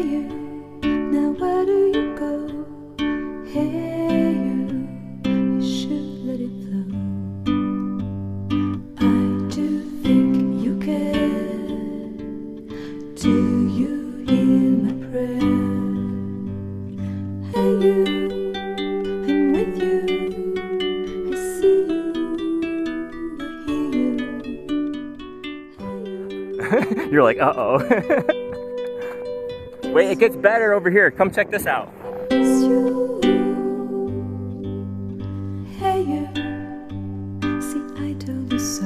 you, now where do you go? Hey you should let it flow. I do think you care. Do you hear my prayer? Hey you, I'm with you. I see you, I hear you. You're like, uh-oh. Wait, it gets better over here. Come check this out. It's you. Hey you, see I told you so.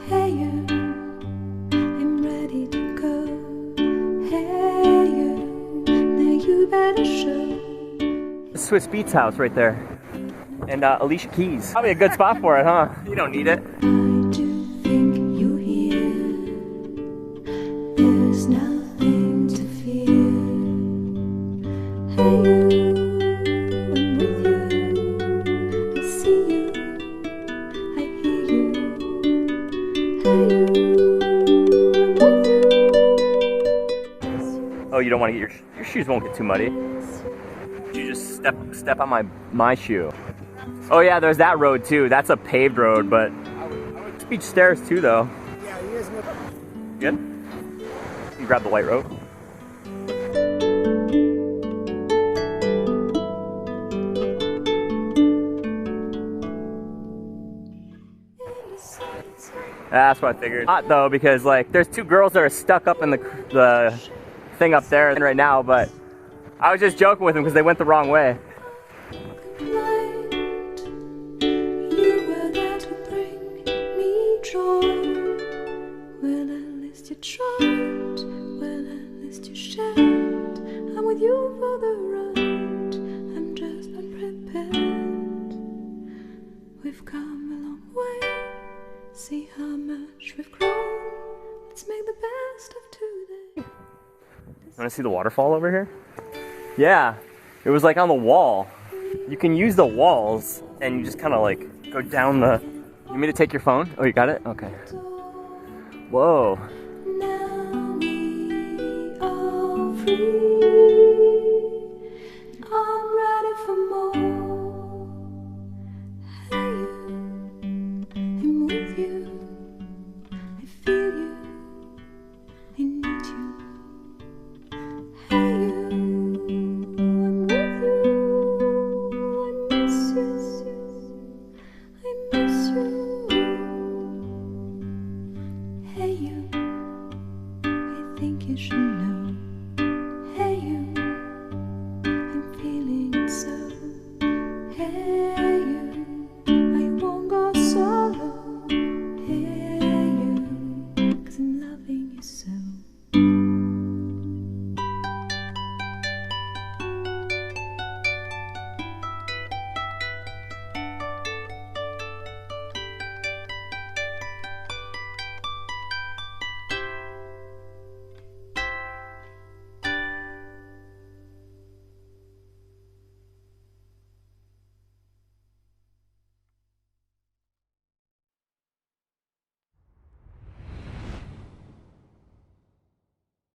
Hey you, I'm ready to go. Hey you, now you better show. Swiss Beats house right there. And Alicia Keys. Probably a good spot for it, huh? You don't need it. I do think you hear. There's nothing to fear. Hey you, I'm with you. I see you, I hear you. Hey you, I'm with you. Oh, you don't want to get your shoes won't get too muddy. You just step on my shoe. Oh yeah, there's that road too. That's a paved road, but beach stairs too though. Yeah, you guys know. Good? You grab the white rope. That's what I figured. Hot though, because like there's two girls that are stuck up in the thing up there right now, but I was just joking with them because they went the wrong way. You were there to bring me joy. Well, at least you tried. Well, at least you shared. I'm with you for the ride. I'm just unprepared. We've come a long way. See how much we've grown. Let's make the best of today. Want to see the waterfall over here? Yeah, it was like on the wall. You can use the walls and you just kind of like go down the... You want me to take your phone? Oh, you got it? Okay. Whoa. Now we are free.